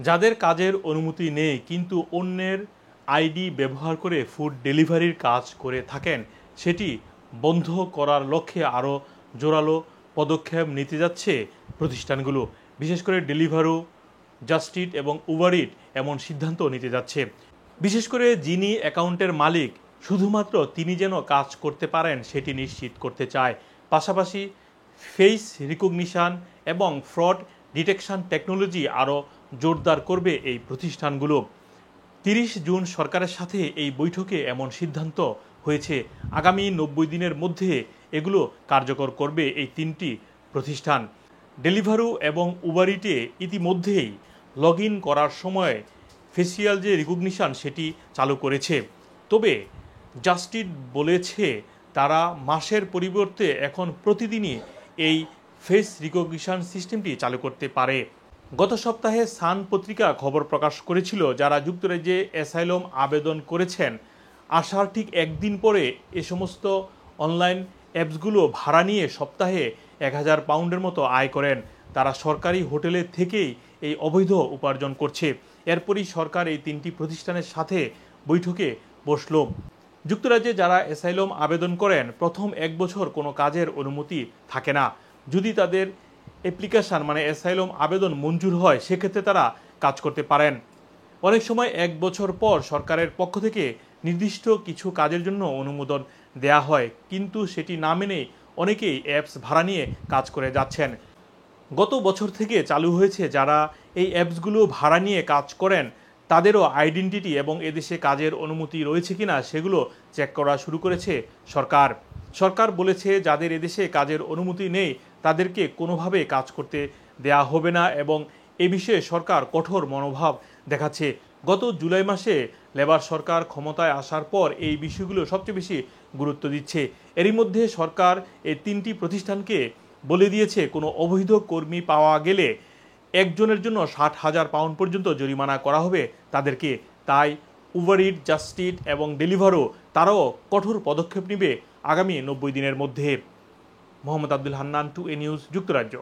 যাদের কাজের অনুমতি নেই কিন্তু অন্যের আইডি ব্যবহার করে ফুড ডেলিভারির কাজ করে থাকেন, সেটি বন্ধ করার লক্ষ্যে আরও জোরালো পদক্ষেপ নিতে যাচ্ছে প্রতিষ্ঠানগুলো। বিশেষ করে ডেলিভারো, জাস্ট ইট এবং উবার ইট এমন সিদ্ধান্ত নিতে যাচ্ছে। বিশেষ করে যিনি অ্যাকাউন্টের মালিক, শুধুমাত্র তিনি যেন কাজ করতে পারেন সেটি নিশ্চিত করতে চায়। পাশাপাশি ফেস রিকগনিশন এবং ফ্রড ডিটেকশন টেকনোলজি আরও জোরদার করবে এই প্রতিষ্ঠানগুলো। 30 জুন সরকারের সাথে এই বৈঠকে এমন সিদ্ধান্ত হয়েছে। আগামী 90 দিনের মধ্যে এগুলো কার্যকর করবে এই তিনটি প্রতিষ্ঠান। ডেলিভারো এবং উবার ইটে ইতিমধ্যেই লগ ইন করার সময় ফেসিয়াল যে রিকগনিশন সেটি চালু করেছে। তবে জাস্ট ইট বলেছে তারা মাসের পরিবর্তে এখন প্রতিদিনই এই ফেস রিকগনিশন সিস্টেমটি চালু করতে পারে। গত সপ্তাহে সান পত্রিকা খবর প্রকাশ করেছিল, যারা যুক্তরাজ্যে অ্যাসাইলম আবেদন করেছেন আসার ঠিক একদিন পরে এ সমস্ত অনলাইন অ্যাপসগুলো ভাড়া নিয়ে সপ্তাহে 1000 পাউন্ডের মতো আয় করেন। তারা সরকারি হোটেলে থেকেই এই অবৈধ উপার্জন করছে। এরপরই সরকার এই তিনটি প্রতিষ্ঠানের সাথে বৈঠকে বসল। যুক্তরাজ্যে যারা অ্যাসাইলম আবেদন করেন প্রথম 1 বছর কোনো কাজের অনুমতি থাকে না। যদি তাদের অ্যাপ্লিকেশন অ্যাসাইলম আবেদন মঞ্জুর হয় সেক্ষেত্রে তারা কাজ করতে পারেন। অনেক সময় 1 বছর পর সরকারের পক্ষ থেকে নির্দিষ্ট কিছু কাজের জন্য অনুমোদন দেয়া হয়, কিন্তু সেটি না মেনে অনেকেই অ্যাপস ভাড়া নিয়ে কাজ করে যাচ্ছেন। গত বছর থেকে চালু হয়েছে, যারা এই অ্যাপসগুলো ভাড়া নিয়ে কাজ করেন তাদেরও আইডেন্টিটি এবং এদেশে কাজের অনুমতি রয়েছে কিনা সেগুলো চেক করা শুরু করেছে সরকার। সরকার বলেছে যাদের এদেশে কাজের অনুমতি নেই তাদেরকে কোনোভাবে কাজ করতে দেয়া হবে না এবং এ বিষয়ে সরকার কঠোর মনোভাব দেখাচ্ছে। গত জুলাই মাসে লেবার সরকার ক্ষমতায় আসার পর এই বিষয়গুলো সবচেয়ে বেশি গুরুত্ব দিচ্ছে। এরই মধ্যে সরকার এই তিনটি প্রতিষ্ঠানকে বলে দিয়েছে কোনো অবৈধ কর্মী পাওয়া গেলে একজনের জন্য 60,000 পাউন্ড পর্যন্ত জরিমানা করা হবে তাদেরকে। তাই উবার ইট, জাস্ট ইট এবং ডেলিভারো তারাও কঠোর পদক্ষেপ নেবে আগামী 90 দিনের মধ্যে। মোহাম্মদ আব্দুল হান্নান, 2A নিউজ, যুক্তরাজ্য।